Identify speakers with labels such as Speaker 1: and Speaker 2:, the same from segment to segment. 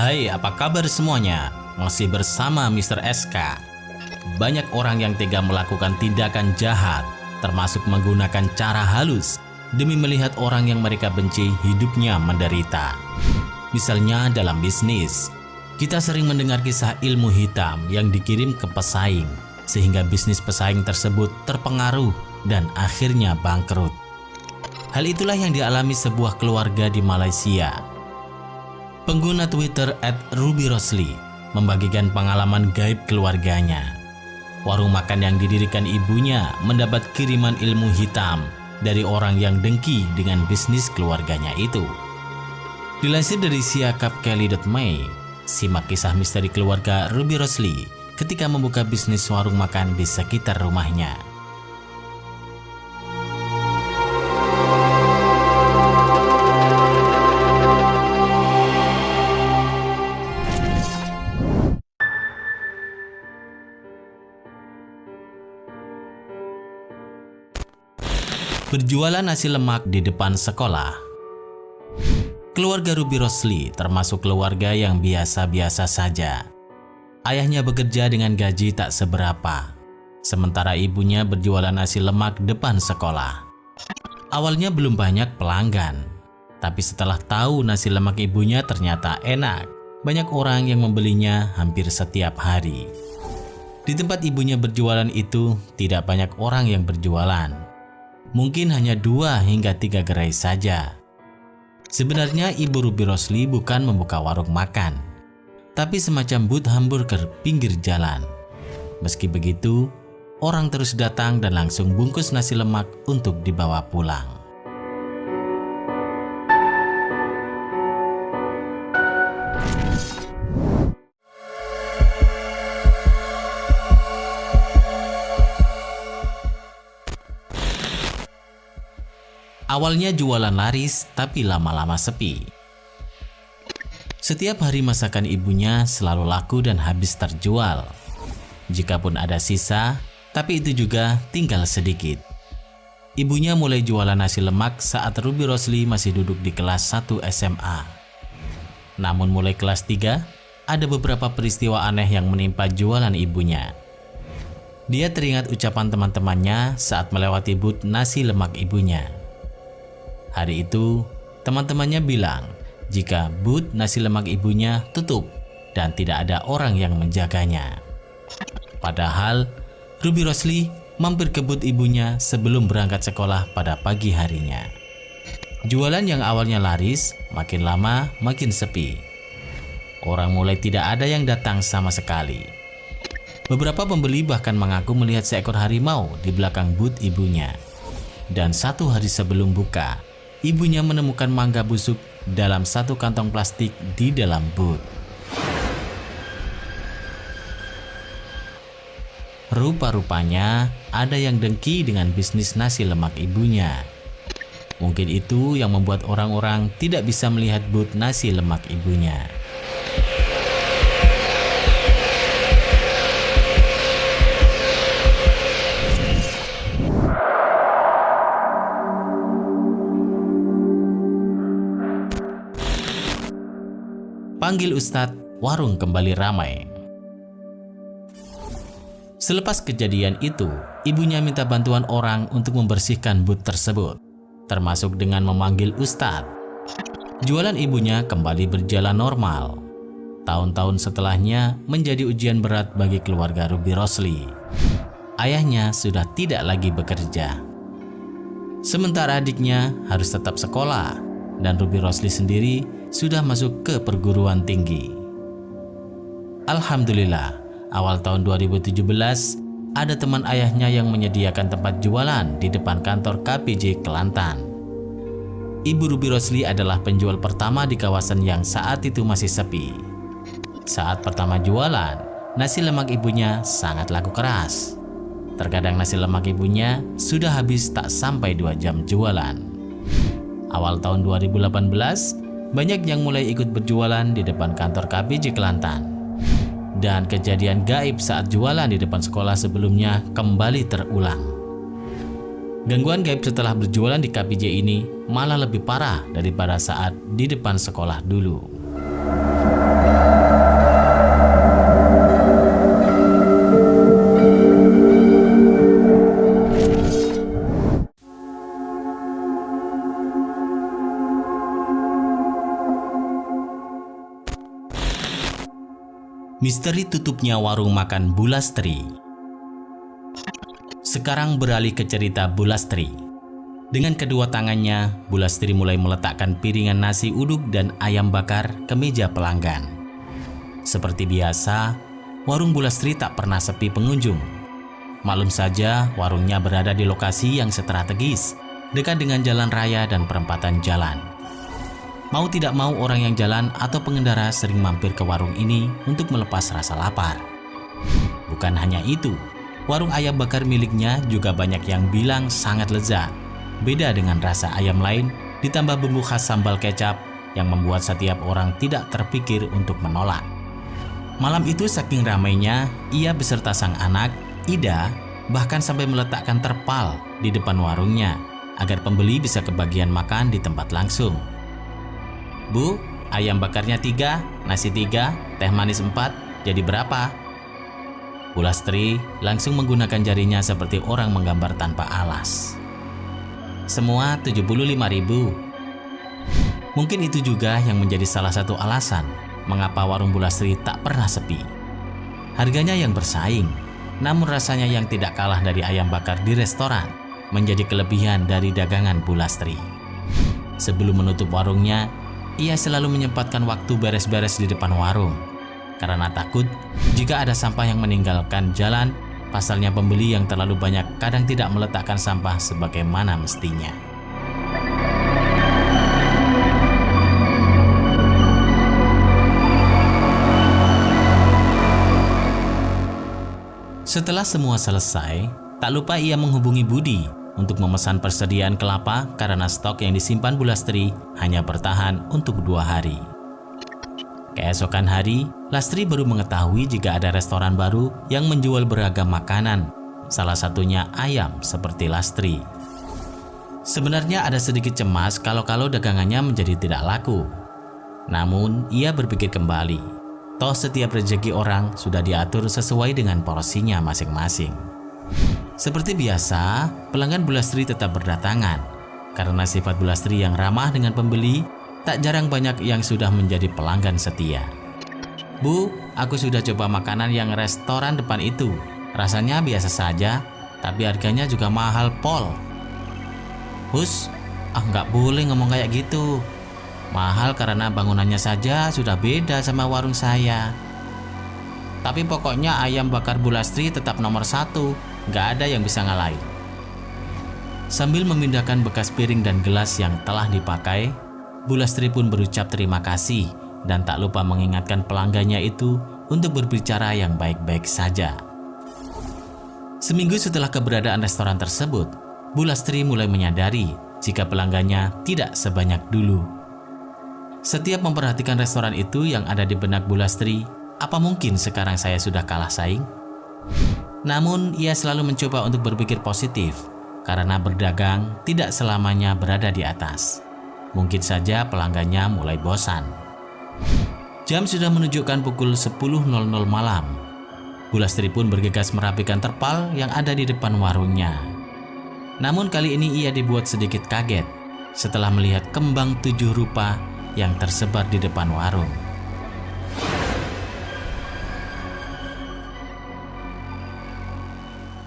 Speaker 1: Hai, apa kabar semuanya? Masih bersama Mr. SK. Banyak orang yang tega melakukan tindakan jahat, termasuk menggunakan cara halus demi melihat orang yang mereka benci hidupnya menderita. Misalnya dalam bisnis, kita sering mendengar kisah ilmu hitam yang dikirim ke pesaing, sehingga bisnis pesaing tersebut terpengaruh dan akhirnya bangkrut. Hal itulah yang dialami sebuah keluarga di Malaysia. Pengguna Twitter @RubyRosli membagikan pengalaman gaib keluarganya. Warung makan yang didirikan ibunya mendapat kiriman ilmu hitam dari orang yang dengki dengan bisnis keluarganya itu. Dilansir dari siakapkelly.my, simak kisah misteri keluarga RubyRosli ketika membuka bisnis warung makan di sekitar rumahnya. Berjualan nasi lemak di depan sekolah. Keluarga RubyRosli termasuk keluarga yang biasa-biasa saja. Ayahnya bekerja dengan gaji tak seberapa, sementara ibunya berjualan nasi lemak depan sekolah. Awalnya belum banyak pelanggan, tapi setelah tahu nasi lemak ibunya ternyata enak, banyak orang yang membelinya hampir setiap hari. Di tempat ibunya berjualan itu tidak banyak orang yang berjualan. Mungkin hanya 2 hingga 3 gerai saja. Sebenarnya ibu RubyRosli bukan membuka warung makan, tapi semacam booth hamburger pinggir jalan. Meski begitu, orang terus datang dan langsung bungkus nasi lemak untuk dibawa pulang. Awalnya jualan laris, tapi lama-lama sepi. Setiap hari masakan ibunya selalu laku dan habis terjual. Jikapun ada sisa, tapi itu juga tinggal sedikit. Ibunya mulai jualan nasi lemak saat RubyRosli masih duduk di kelas 1 SMA. Namun mulai kelas 3, ada beberapa peristiwa aneh yang menimpa jualan ibunya. Dia teringat ucapan teman-temannya saat melewati booth nasi lemak ibunya. Hari itu, teman-temannya bilang jika booth nasi lemak ibunya tutup dan tidak ada orang yang menjaganya. Padahal, RubyRosli mampir ke booth ibunya sebelum berangkat sekolah pada pagi harinya. Jualan yang awalnya laris, makin lama makin sepi. Orang mulai tidak ada yang datang sama sekali. Beberapa pembeli bahkan mengaku melihat seekor harimau di belakang booth ibunya. Dan 1 hari sebelum buka, ibunya menemukan mangga busuk dalam 1 kantong plastik di dalam booth. Rupa-rupanya ada yang dengki dengan bisnis nasi lemak ibunya. Mungkin itu yang membuat orang-orang tidak bisa melihat booth nasi lemak ibunya. Panggil Ustadz, warung kembali ramai. Selepas kejadian itu, ibunya minta bantuan orang untuk membersihkan booth tersebut, termasuk dengan memanggil Ustadz. Jualan ibunya kembali berjalan normal. Tahun-tahun setelahnya menjadi ujian berat bagi keluarga RubyRosli. Ayahnya sudah tidak lagi bekerja. Sementara adiknya harus tetap sekolah, dan RubyRosli sendiri sudah masuk ke perguruan tinggi. Alhamdulillah, awal tahun 2017 ada teman ayahnya yang menyediakan tempat jualan di depan kantor KPJ Kelantan. Ibu RubyRosli adalah penjual pertama di kawasan yang saat itu masih sepi. Saat pertama jualan, nasi lemak ibunya sangat laku keras. Terkadang nasi lemak ibunya sudah habis tak sampai 2 jam jualan. Awal tahun 2018, banyak yang mulai ikut berjualan di depan kantor KPJ Kelantan. Dan kejadian gaib saat jualan di depan sekolah sebelumnya kembali terulang. Gangguan gaib setelah berjualan di KPJ ini malah lebih parah daripada saat di depan sekolah dulu. Misteri tutupnya warung makan Bu Lastri. Sekarang beralih ke cerita Bu Lastri. Dengan kedua tangannya, Bu Lastri mulai meletakkan piringan nasi uduk dan ayam bakar ke meja pelanggan. Seperti biasa, warung Bu Lastri tak pernah sepi pengunjung. Maklum saja, warungnya berada di lokasi yang strategis, dekat dengan jalan raya dan perempatan jalan. Mau tidak mau orang yang jalan atau pengendara sering mampir ke warung ini untuk melepas rasa lapar. Bukan hanya itu, warung ayam bakar miliknya juga banyak yang bilang sangat lezat. Beda dengan rasa ayam lain, ditambah bumbu khas sambal kecap yang membuat setiap orang tidak terpikir untuk menolak. Malam itu saking ramainya, ia beserta sang anak, Ida, bahkan sampai meletakkan terpal di depan warungnya agar pembeli bisa kebagian makan di tempat langsung. "Bu, ayam bakarnya 3, nasi 3, teh manis 4, jadi berapa?" Bu Lastri langsung menggunakan jarinya seperti orang menggambar tanpa alas. "Semua 75.000. Mungkin itu juga yang menjadi salah satu alasan mengapa warung Bu Lastri tak pernah sepi. Harganya yang bersaing, namun rasanya yang tidak kalah dari ayam bakar di restoran menjadi kelebihan dari dagangan Bu Lastri. Sebelum menutup warungnya, ia selalu menyempatkan waktu beres-beres di depan warung. Karena takut jika ada sampah yang meninggalkan jalan, pasalnya pembeli yang terlalu banyak kadang tidak meletakkan sampah sebagaimana mestinya. Setelah semua selesai, tak lupa ia menghubungi Budi untuk memesan persediaan kelapa karena stok yang disimpan Bu Lastri hanya bertahan untuk 2 hari. Keesokan hari, Lastri baru mengetahui jika ada restoran baru yang menjual beragam makanan, salah satunya ayam seperti Lastri. Sebenarnya ada sedikit cemas kalau dagangannya menjadi tidak laku. Namun, ia berpikir kembali, toh setiap rezeki orang sudah diatur sesuai dengan porsinya masing-masing. Seperti biasa, pelanggan Bu Lastri tetap berdatangan. Karena sifat Bu Lastri yang ramah dengan pembeli, tak jarang banyak yang sudah menjadi pelanggan setia. "Bu, aku sudah coba makanan yang restoran depan itu. Rasanya biasa saja, tapi harganya juga mahal pol." "Hus, nggak boleh ngomong kayak gitu. Mahal karena bangunannya saja sudah beda sama warung saya. Tapi pokoknya ayam bakar Bu Lastri tetap nomor 1. Nggak ada yang bisa ngalahin." Sambil memindahkan bekas piring dan gelas yang telah dipakai, Bu Lastri pun berucap terima kasih dan tak lupa mengingatkan pelanggannya itu untuk berbicara yang baik-baik saja. Seminggu setelah keberadaan restoran tersebut, Bu Lastri mulai menyadari jika pelanggannya tidak sebanyak dulu. Setiap memperhatikan restoran itu yang ada di benak Bu Lastri, apa mungkin sekarang saya sudah kalah saing? Namun, ia selalu mencoba untuk berpikir positif, karena berdagang tidak selamanya berada di atas. Mungkin saja pelanggannya mulai bosan. Jam sudah menunjukkan pukul 10.00 malam. Bu Lastri pun bergegas merapikan terpal yang ada di depan warungnya. Namun kali ini ia dibuat sedikit kaget setelah melihat kembang 7 rupa yang tersebar di depan warung.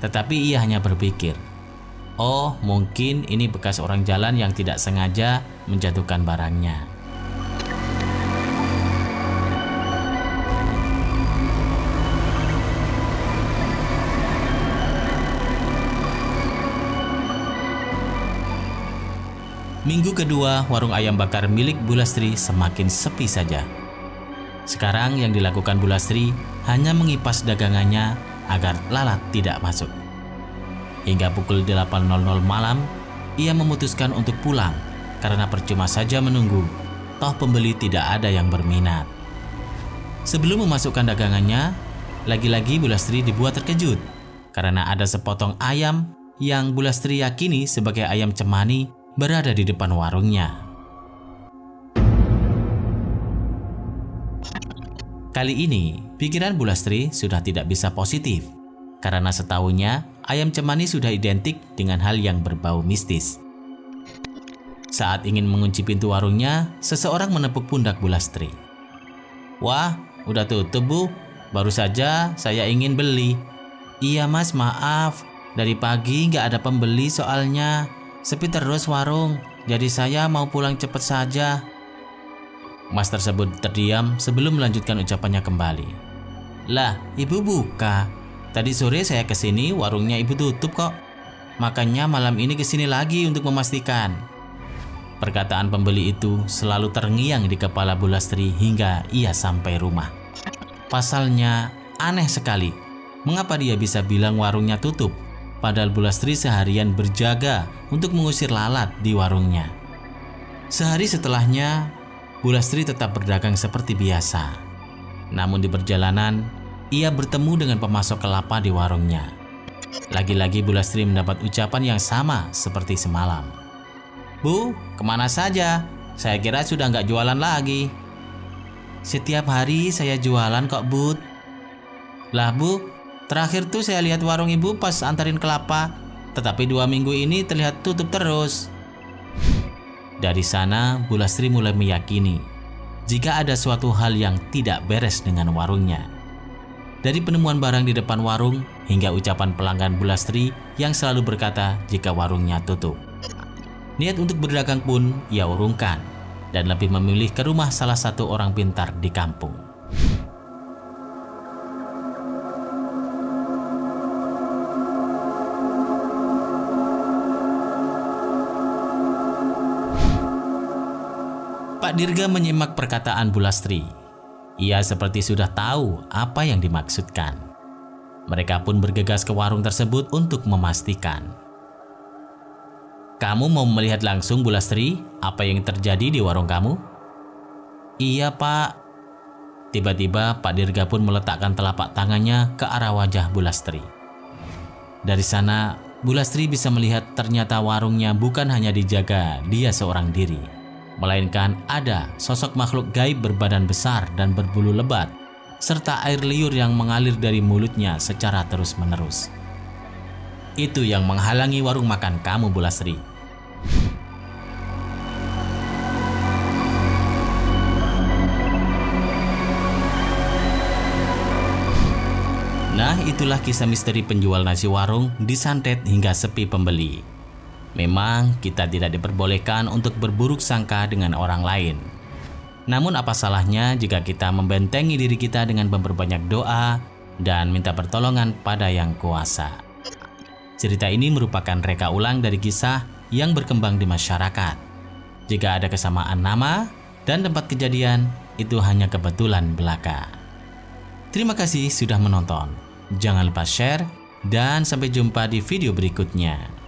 Speaker 1: Tetapi ia hanya berpikir, oh mungkin ini bekas orang jalan yang tidak sengaja menjatuhkan barangnya. Minggu kedua, warung ayam bakar milik Bu Lastri semakin sepi saja. Sekarang yang dilakukan Bu Lastri hanya mengipas dagangannya agar lalat tidak masuk. Hingga pukul 8.00 malam, ia memutuskan untuk pulang karena percuma saja menunggu, toh pembeli tidak ada yang berminat. Sebelum memasukkan dagangannya, lagi-lagi Bu Lastri dibuat terkejut karena ada sepotong ayam yang Bu Lastri yakini sebagai ayam cemani berada di depan warungnya. Kali ini, pikiran Bu Lastri sudah tidak bisa positif, karena setahunya ayam cemani sudah identik dengan hal yang berbau mistis. Saat ingin mengunci pintu warungnya, seseorang menepuk pundak Bu Lastri. "Wah, udah tutup Bu, Baru saja saya ingin beli. Iya mas, maaf. Dari pagi nggak ada pembeli soalnya. Sepi terus warung. Jadi saya mau pulang cepat saja. Mas tersebut terdiam sebelum melanjutkan ucapannya kembali. Lah, ibu buka. Tadi sore saya kesini, warungnya ibu tutup kok. Makanya malam ini kesini lagi untuk memastikan. Perkataan pembeli itu selalu terngiang di kepala Bu Lastri hingga ia sampai rumah. Pasalnya aneh sekali. Mengapa dia bisa bilang warungnya tutup? Padahal Bu Lastri seharian berjaga untuk mengusir lalat di warungnya. Sehari setelahnya, Bu Lastri tetap berdagang seperti biasa. Namun di perjalanan, ia bertemu dengan pemasok kelapa di warungnya. Lagi-lagi Bu Lastri mendapat ucapan yang sama seperti semalam. Bu, kemana saja? Saya kira sudah nggak jualan lagi. Setiap hari saya jualan kok, Bud. Lah Bu, terakhir tuh saya lihat warung ibu pas antarin kelapa. Tetapi 2 minggu ini terlihat tutup terus. Dari sana, Bu Lastri mulai meyakini jika ada suatu hal yang tidak beres dengan warungnya. Dari penemuan barang di depan warung hingga ucapan pelanggan Bu Lastri yang selalu berkata jika warungnya tutup. Niat untuk berdagang pun ia urungkan dan lebih memilih ke rumah salah satu orang pintar di kampung. Pak Dirga menyimak perkataan Bu Lastri. Ia seperti sudah tahu apa yang dimaksudkan. Mereka pun bergegas ke warung tersebut untuk memastikan. Kamu mau melihat langsung Bu Lastri apa yang terjadi di warung kamu? Iya Pak. Tiba-tiba Pak Dirga pun meletakkan telapak tangannya ke arah wajah Bu Lastri. Dari sana Bu Lastri bisa melihat ternyata warungnya bukan hanya dijaga dia seorang diri, melainkan ada sosok makhluk gaib berbadan besar dan berbulu lebat, serta air liur yang mengalir dari mulutnya secara terus-menerus. Itu yang menghalangi warung makan kamu, Bu Lastri. Nah, itulah kisah misteri penjual nasi warung disantet hingga sepi pembeli. Memang kita tidak diperbolehkan untuk berburuk sangka dengan orang lain. Namun apa salahnya jika kita membentengi diri kita dengan memperbanyak doa dan minta pertolongan pada Yang Kuasa. Cerita ini merupakan reka ulang dari kisah yang berkembang di masyarakat. Jika ada kesamaan nama dan tempat kejadian, itu hanya kebetulan belaka. Terima kasih sudah menonton. Jangan lupa share dan sampai jumpa di video berikutnya.